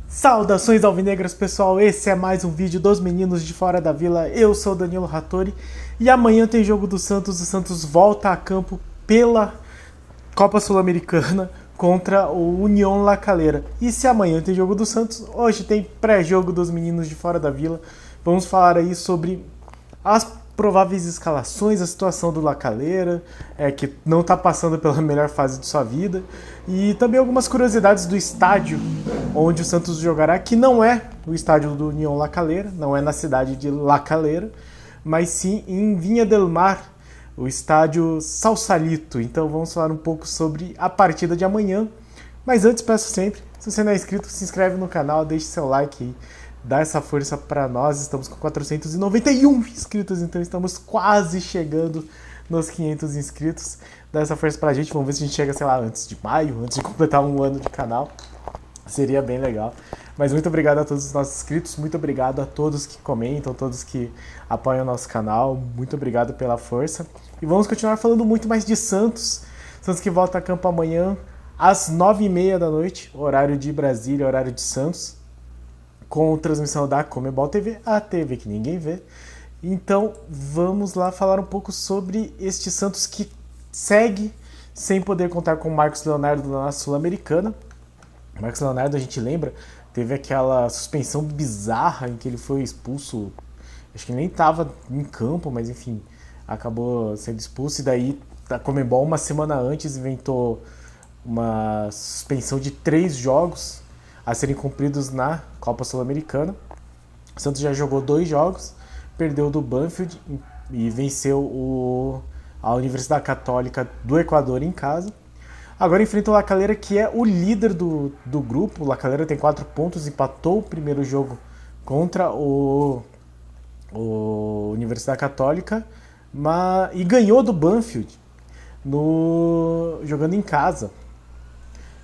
Saudações alvinegras, pessoal, esse é mais um vídeo dos meninos de fora da vila. Eu sou o Danilo Rattori e amanhã tem jogo do Santos. O Santos volta a campo pela Copa Sul-Americana contra o União La Calera. E se amanhã tem jogo do Santos, hoje tem pré-jogo dos meninos de fora da vila. Vamos falar aí sobre as prováveis escalações, a situação do La Calera, que não está passando pela melhor fase de sua vida, e também algumas curiosidades do estádio onde o Santos jogará, que não é o estádio do União La Calera, não é na cidade de La Calera, mas sim em Vinha del Mar, o estádio Sausalito. Então vamos falar um pouco sobre a partida de amanhã, mas antes peço sempre, se você não é inscrito, se inscreve no canal, deixe seu like aí, dá essa força para nós. Estamos com 491 inscritos, então estamos quase chegando nos 500 inscritos. Dá essa força pra gente, vamos ver se a gente chega, sei lá, antes de maio, antes de completar um ano de canal. Seria bem legal. Mas muito obrigado a todos os nossos inscritos, muito obrigado a todos que comentam, todos que apoiam o nosso canal, muito obrigado pela força. E vamos continuar falando muito mais de Santos. Santos que volta a campo amanhã às 9h30 da noite, horário de Brasília, horário de Santos, com transmissão da Comebol TV, a TV que ninguém vê. Então vamos lá falar um pouco sobre este Santos que segue sem poder contar com o Marcos Leonardo na Sul-Americana. Marcos Leonardo, a gente lembra, teve aquela suspensão bizarra em que ele foi expulso, acho que ele nem estava em campo, mas enfim, acabou sendo expulso. E daí a Comebol, uma semana antes, inventou uma suspensão de 3 jogos a serem cumpridos na Copa Sul-Americana. O Santos já jogou 2 jogos, perdeu do Banfield e venceu a Universidade Católica do Equador em casa. Agora enfrenta o La Calera, que é o líder do grupo. O La Calera tem 4 pontos, empatou o primeiro jogo contra o Universidade Católica e ganhou do Banfield jogando em casa.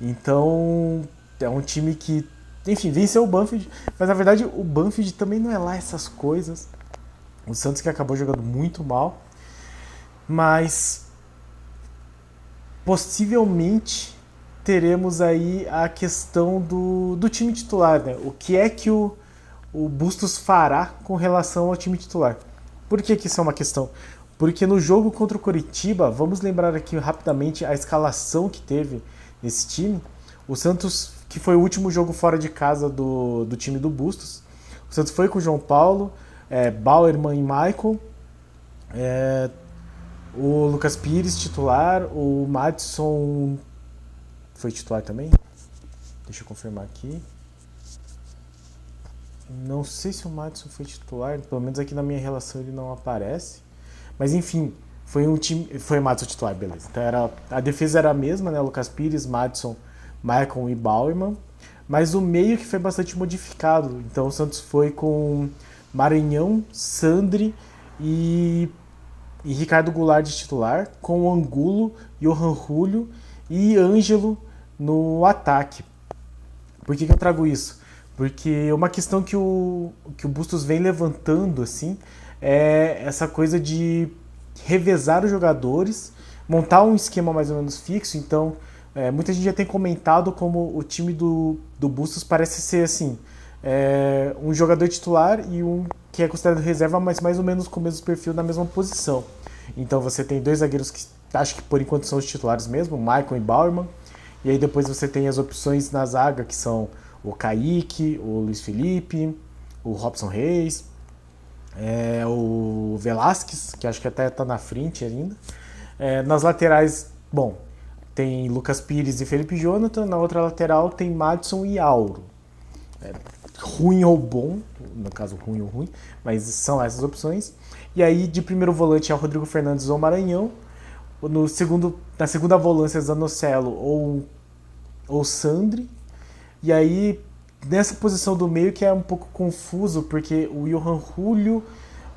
Então é um time que, enfim, venceu o Banfield, mas na verdade o Banfield também não é lá essas coisas. O Santos que acabou jogando muito mal, mas possivelmente teremos aí a questão do time titular, né? O que é que o Bustos fará com relação ao time titular? Por que isso é uma questão? Porque no jogo contra o Coritiba, vamos lembrar aqui rapidamente a escalação que teve nesse time. O Santos, que foi o último jogo fora de casa do time do Bustos, o Santos foi com o João Paulo, Bauerman e Michael, o Lucas Pires titular, o Madison foi titular também? Deixa eu confirmar aqui. Não sei se o Madison foi titular, pelo menos aqui na minha relação ele não aparece. Mas enfim, foi um time. Foi o Madison titular, beleza. Então a defesa era a mesma, né? Lucas Pires, Madison, Michael e Bauerman. Mas o meio que foi bastante modificado. Então o Santos foi com Maranhão, Sandri e Ricardo Goulart de titular, com o Angulo, Johan Julio e Ângelo no ataque. Por que eu trago isso? Porque uma questão que o Bustos vem levantando assim, é essa coisa de revezar os jogadores, montar um esquema mais ou menos fixo. Então, muita gente já tem comentado como o time do Bustos parece ser assim, um jogador titular e um que é considerado reserva, mas mais ou menos com o mesmo perfil na mesma posição. Então você tem 2 zagueiros que acho que por enquanto são os titulares mesmo, Michael e Bauerman, e aí depois você tem as opções na zaga, que são o Kaique, o Luiz Felipe, o Robson Reis, o Velasquez, que acho que até está na frente ainda. Nas laterais, bom, tem Lucas Pires e Felipe Jonathan, na outra lateral tem Madison e Auro. Ruim ou bom, no caso ruim ou ruim, mas são essas opções. E aí de primeiro volante é o Rodrigo Fernandes ou Maranhão, na segunda volância Zanocelo ou Sandri. E aí nessa posição do meio que é um pouco confuso, porque o Johan Julio,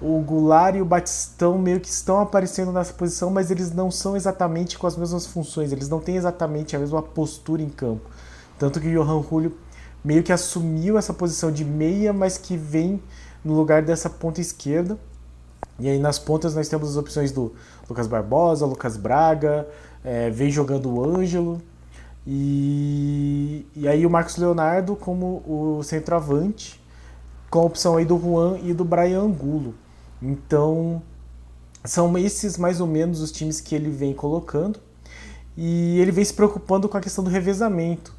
o Goulart e o Batistão meio que estão aparecendo nessa posição, mas eles não são exatamente com as mesmas funções, eles não têm exatamente a mesma postura em campo. Tanto que o Johan Julio meio que assumiu essa posição de meia, mas que vem no lugar dessa ponta esquerda. E aí nas pontas nós temos as opções do Lucas Barbosa, Lucas Braga, vem jogando o Ângelo, e aí o Marcos Leonardo como o centroavante, com a opção aí do Juan e do Brian Angulo. Então, são esses mais ou menos os times que ele vem colocando, e ele vem se preocupando com a questão do revezamento.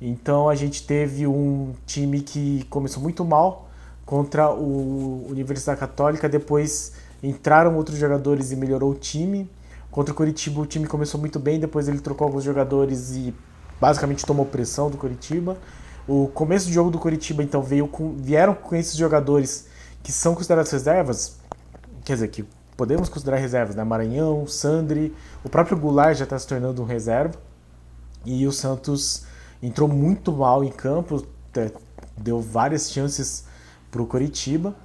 Então a gente teve um time que começou muito mal contra o Universidade Católica, depois entraram outros jogadores e melhorou o time. Contra o Coritiba o time começou muito bem, depois ele trocou alguns jogadores e basicamente tomou pressão do Coritiba. O começo do jogo do Coritiba então vieram com esses jogadores que são considerados reservas, quer dizer, que podemos considerar reservas, né? Maranhão, Sandri, o próprio Goulart já está se tornando um reserva, e o Santos entrou muito mal em campo, deu várias chances para o Coritiba,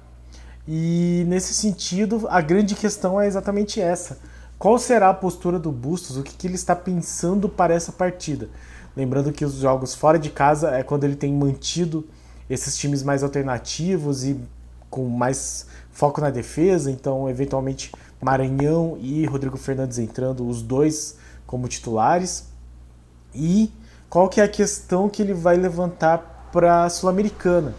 e nesse sentido a grande questão é exatamente essa: qual será a postura do Bustos, o que ele está pensando para essa partida? Lembrando que os jogos fora de casa é quando ele tem mantido esses times mais alternativos e com mais foco na defesa, então eventualmente Maranhão e Rodrigo Fernandes entrando, os dois como titulares. E qual que é a questão que ele vai levantar para a Sul-Americana?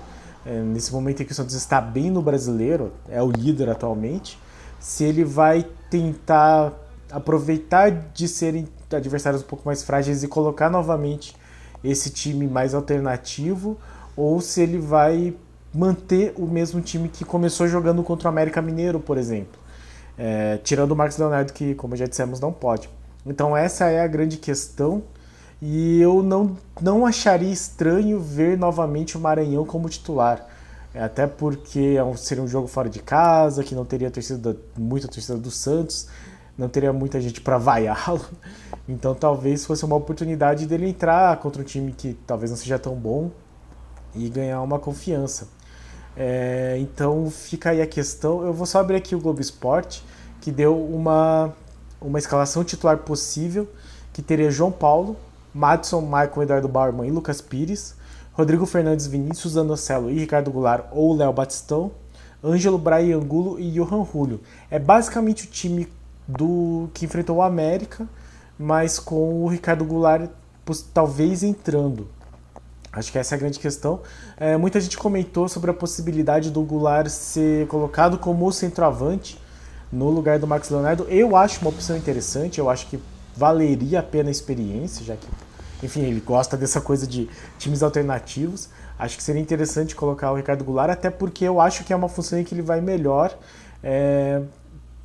Nesse momento em que o Santos está bem no Brasileiro, é o líder atualmente, se ele vai tentar aproveitar de serem adversários um pouco mais frágeis e colocar novamente esse time mais alternativo, ou se ele vai manter o mesmo time que começou jogando contra o América Mineiro, por exemplo. Tirando o Marcos Leonardo, que, como já dissemos, não pode. Então essa é a grande questão, e eu não acharia estranho ver novamente o Maranhão como titular. Até porque seria um jogo fora de casa, que não teria muita torcida do Santos, não teria muita gente para vaiá-lo. Então talvez fosse uma oportunidade dele entrar contra um time que talvez não seja tão bom e ganhar uma confiança. Então fica aí a questão. Eu vou só abrir aqui o Globo Esporte, que deu uma escalação titular possível, que teria João Paulo, Madison, Maicon, Eduardo Bauerman e Lucas Pires, Rodrigo Fernandes, Vinícius Anocelo e Ricardo Goulart ou Léo Batistão, Ângelo, Brian Angulo e Johan Julio. É basicamente o time que enfrentou o América, mas com o Ricardo Goulart talvez entrando. Acho que essa é a grande questão. Muita gente comentou sobre a possibilidade do Goulart ser colocado como centroavante no lugar do Marcos Leonardo. Eu acho uma opção interessante, eu acho que valeria a pena a experiência, já que, enfim, ele gosta dessa coisa de times alternativos. Acho que seria interessante colocar o Ricardo Goulart, até porque eu acho que é uma função em que ele vai melhor,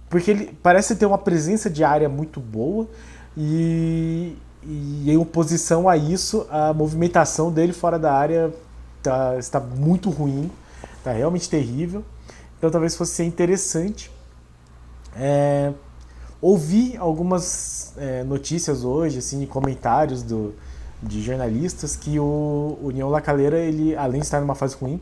porque ele parece ter uma presença de área muito boa, e em oposição a isso, a movimentação dele fora da área está muito ruim, está realmente terrível. Então talvez fosse interessante. Ouvi algumas notícias hoje, assim, comentários de jornalistas, que o União La Calera, ele, além de estar numa fase ruim,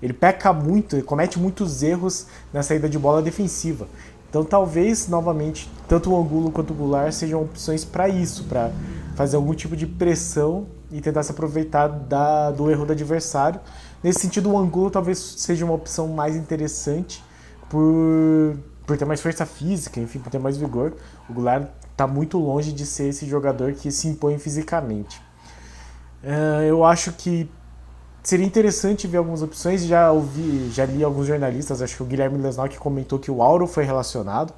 ele peca muito, ele comete muitos erros na saída de bola defensiva. Então talvez, novamente, tanto o Angulo quanto o Goulart sejam opções para isso, para fazer algum tipo de pressão e tentar se aproveitar do erro do adversário. Nesse sentido, o Angulo talvez seja uma opção mais interessante por ter mais força física, enfim, por ter mais vigor. O Goulart está muito longe de ser esse jogador que se impõe fisicamente. Eu acho que seria interessante ver algumas opções. Já li alguns jornalistas, acho que o Guilherme Lesnau, que comentou que o Auro foi relacionado.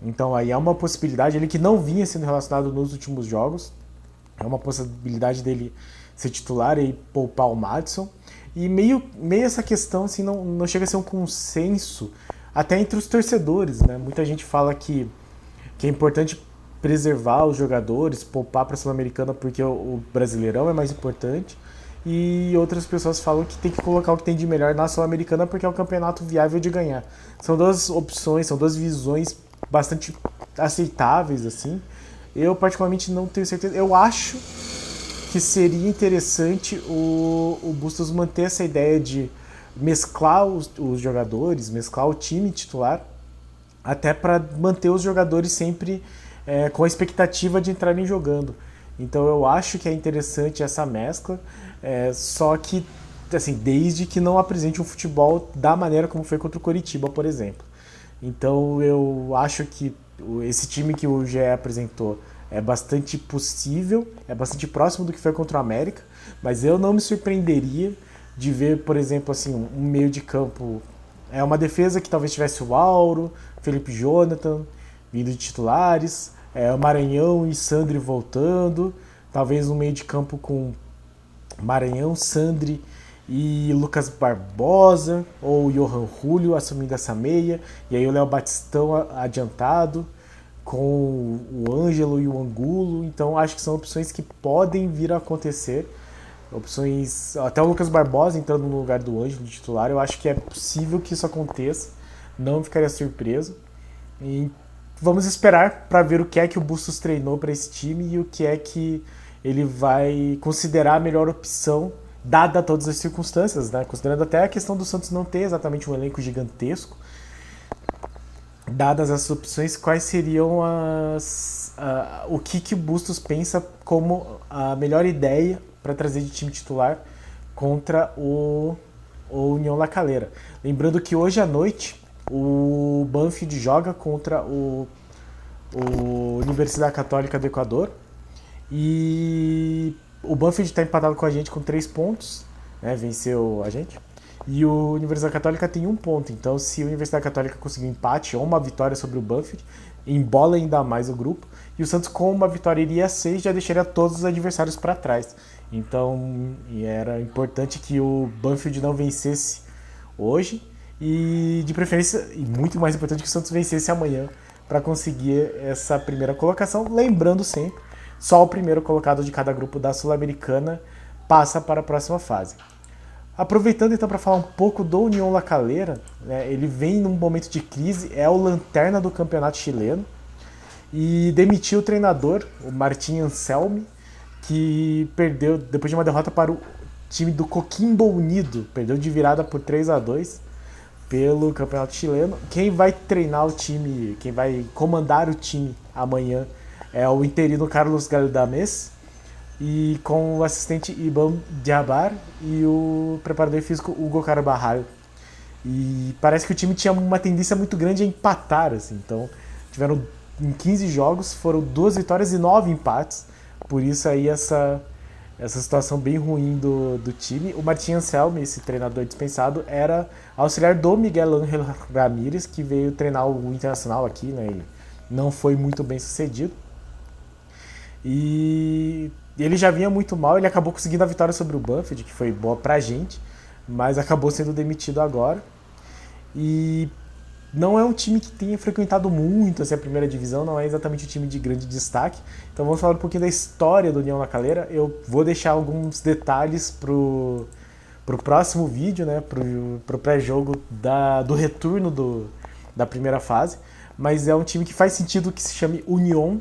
Então aí é uma possibilidade, ele que não vinha sendo relacionado nos últimos jogos, é uma possibilidade dele ser titular e poupar o Madison. E meio essa questão assim, não chega a ser um consenso até entre os torcedores, né? Muita gente fala que é importante preservar os jogadores, poupar para a Sul-Americana porque o Brasileirão é mais importante, e outras pessoas falam que tem que colocar o que tem de melhor na Sul-Americana porque é um campeonato viável de ganhar. São duas opções, são duas visões bastante aceitáveis, assim. Eu particularmente não tenho certeza. Eu acho que seria interessante o Bustos manter essa ideia de mesclar os jogadores, mesclar o time titular, até para manter os jogadores sempre com a expectativa de entrarem jogando. Então eu acho que é interessante essa mescla, só que assim, desde que não apresente um futebol da maneira como foi contra o Coritiba, por exemplo. Então eu acho que esse time que o GE apresentou é bastante possível, é bastante próximo do que foi contra o América, mas eu não me surpreenderia de ver, por exemplo, assim, um meio de campo, uma defesa que talvez tivesse o Auro, Felipe Jonathan vindo de titulares, o Maranhão e Sandri voltando, talvez um meio de campo com Maranhão, Sandri e Lucas Barbosa, ou Johan Julio assumindo essa meia, e aí o Léo Batistão adiantado, com o Ângelo e o Angulo. Então acho que são opções que podem vir a acontecer. Opções, até o Lucas Barbosa entrando no lugar do Ângelo titular, eu acho que é possível que isso aconteça, não ficaria surpreso. E vamos esperar para ver o que é que o Bustos treinou para esse time e o que é que ele vai considerar a melhor opção, dada todas as circunstâncias, né? Considerando até a questão do Santos não ter exatamente um elenco gigantesco. Dadas as opções, quais seriam o que o Bustos pensa como a melhor ideia para trazer de time titular contra o União La Calera. Lembrando que hoje à noite o Banfield joga contra o Universidade Católica do Equador e o Banfield está empatado com a gente com 3 pontos, né, venceu a gente. E o Universidade Católica tem 1 ponto. Então, se a Universidade Católica conseguir um empate ou uma vitória sobre o Banfield, embola ainda mais o grupo. E o Santos, com uma vitória, iria a 6, já deixaria todos os adversários para trás. Então, era importante que o Banfield não vencesse hoje. E, de preferência, e muito mais importante, que o Santos vencesse amanhã para conseguir essa primeira colocação. Lembrando sempre, só o primeiro colocado de cada grupo da Sul-Americana passa para a próxima fase. Aproveitando então para falar um pouco do União La Calera, né, ele vem num momento de crise, é o lanterna do campeonato chileno e demitiu o treinador, o Martín Anselmi, que perdeu depois de uma derrota para o time do Coquimbo Unido, perdeu de virada por 3-2 pelo campeonato chileno. Quem vai treinar o time, quem vai comandar o time amanhã é o interino Carlos Galdames, e com o assistente Ibam Diabar e o preparador físico Hugo Carvajal. E parece que o time tinha uma tendência muito grande a empatar, assim. Então, tiveram em 15 jogos, foram 2 vitórias e 9 empates. Por isso aí essa situação bem ruim do time. O Martín Anselmi, esse treinador dispensado, era auxiliar do Miguel Ángel Ramírez, que veio treinar o Internacional aqui, né? E não foi muito bem sucedido. E ele já vinha muito mal, ele acabou conseguindo a vitória sobre o Banfield, que foi boa pra gente, mas acabou sendo demitido agora. E não é um time que tenha frequentado muito assim, a primeira divisão, não é exatamente um time de grande destaque. Então vamos falar um pouquinho da história do União La Calera. Eu vou deixar alguns detalhes pro próximo vídeo, né, pro pré-jogo do retorno da primeira fase, mas é um time que faz sentido que se chame União,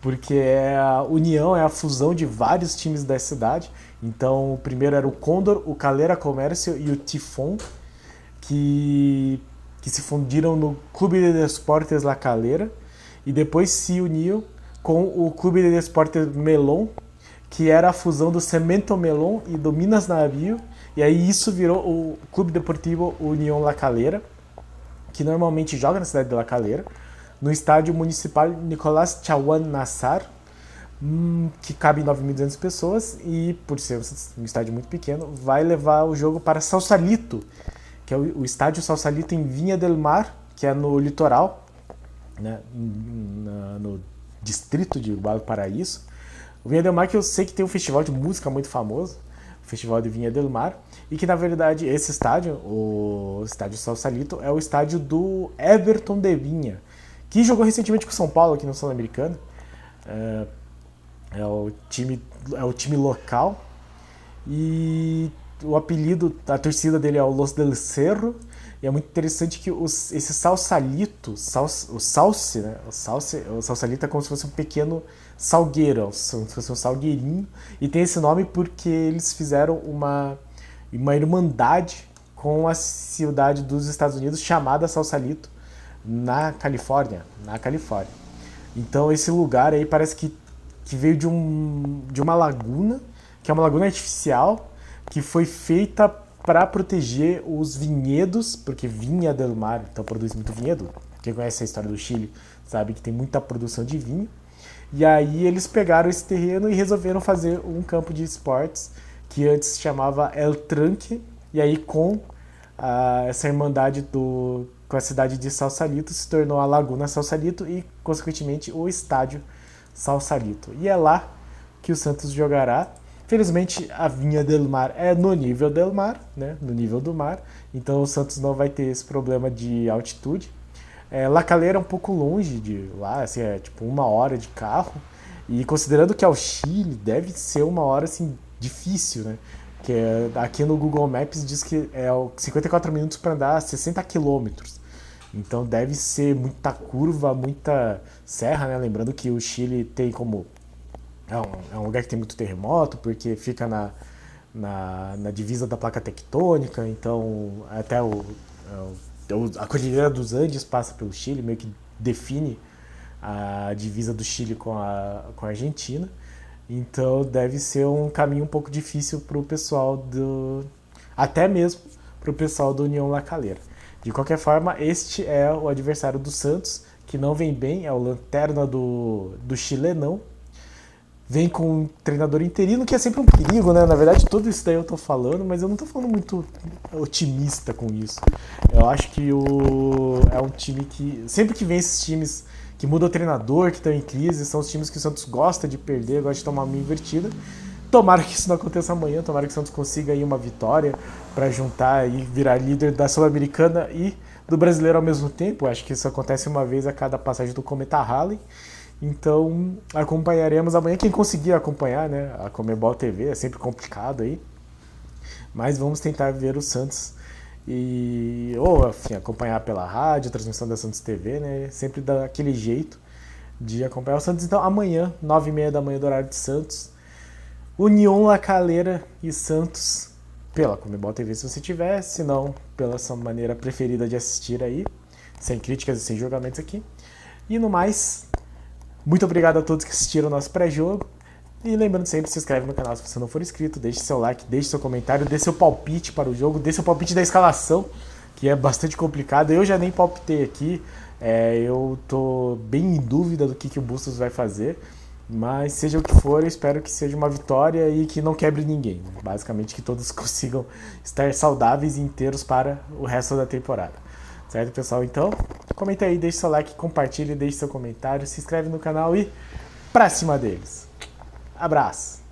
porque a união, é a fusão de vários times da cidade. Então, o primeiro era o Cóndor, o Calera Comércio e o Tifón, que se fundiram no Clube de Desportes La Calera, e depois se uniu com o Clube de Desportes Melón, que era a fusão do Cemento Melón e do Minas Navío, e aí isso virou o Clube Deportivo União La Calera, que normalmente joga na cidade de La Calera, no estádio municipal Nicolás Chaguán Nassar, que cabe 9.200 pessoas, e por ser um estádio muito pequeno, vai levar o jogo para Sausalito, que é o estádio Sausalito em Vinha del Mar, que é no litoral, né, no distrito de Valparaíso. O Vinha del Mar, que eu sei que tem um festival de música muito famoso, o Festival de Vinha del Mar, e que na verdade esse estádio, o estádio Sausalito, é o estádio do Everton de Vinha, que jogou recentemente com o São Paulo aqui no Sul-Americano. É o time local. E o apelido, a torcida dele é o Los del Cerro. E é muito interessante que esse Sausalito, o Sausalito é como se fosse um pequeno salgueiro, como se fosse um salgueirinho. E tem esse nome porque eles fizeram uma irmandade com a cidade dos Estados Unidos chamada Sausalito, na Califórnia. Então esse lugar aí parece que veio de uma laguna, que é uma laguna artificial, que foi feita para proteger os vinhedos, porque Vinha del Mar então produz muito vinhedo. Quem conhece a história do Chile sabe que tem muita produção de vinho. E aí eles pegaram esse terreno e resolveram fazer um campo de esportes que antes se chamava El Tranque, e aí com essa irmandade com a cidade de Sausalito se tornou a Laguna Sausalito e, consequentemente, o estádio Sausalito. E é lá que o Santos jogará. Felizmente, a Vinha del Mar é no nível del mar, né? No nível do mar, então o Santos não vai ter esse problema de altitude. La Calera é um pouco longe de lá, assim, é tipo 1 hora de carro, e considerando que é o Chile, deve ser 1 hora assim, difícil, né? Que aqui no Google Maps diz que é 54 minutos para andar 60 quilômetros. Então deve ser muita curva, muita serra, né? Lembrando que o Chile tem como... É um lugar que tem muito terremoto, porque fica na divisa da placa tectônica, então até a Cordilheira dos Andes passa pelo Chile, meio que define a divisa do Chile com a Argentina. Então deve ser um caminho um pouco difícil para o pessoal até mesmo para o pessoal do União La Calera. De qualquer forma, este é o adversário do Santos, que não vem bem, é o lanterna do Chilenão. Vem com um treinador interino, que é sempre um perigo, né? Na verdade, tudo isso daí eu tô falando, mas eu não tô falando muito otimista com isso. Eu acho que é um time que... Sempre que vem esses times que mudam o treinador, que estão em crise, são os times que o Santos gosta de perder, gosta de tomar uma invertida. Tomara que isso não aconteça amanhã, tomara que o Santos consiga aí uma vitória para juntar e virar líder da Sul-Americana e do Brasileiro ao mesmo tempo. Acho que isso acontece uma vez a cada passagem do Cometa Halley. Então acompanharemos amanhã, quem conseguir acompanhar, né? A Conmebol TV é sempre complicado aí, mas vamos tentar ver o Santos ou enfim, acompanhar pela rádio, transmissão da Santos TV, né? Sempre dá aquele jeito de acompanhar o Santos. Então amanhã, 9h30 da manhã do horário de Santos, União La Calera e Santos pela Conmebol TV se você tiver, se não pela sua maneira preferida de assistir aí, sem críticas e sem julgamentos aqui. E no mais, muito obrigado a todos que assistiram o nosso pré-jogo. E lembrando sempre, se inscreve no canal se você não for inscrito, deixe seu like, deixe seu comentário, dê seu palpite para o jogo, dê seu palpite da escalação, que é bastante complicado. Eu já nem palpitei aqui, eu tô bem em dúvida do que o Bustos vai fazer, mas seja o que for, eu espero que seja uma vitória e que não quebre ninguém. Basicamente que todos consigam estar saudáveis e inteiros para o resto da temporada. Certo, pessoal? Então, comenta aí, deixe seu like, compartilhe, deixe seu comentário, se inscreve no canal e pra cima deles. Abraço!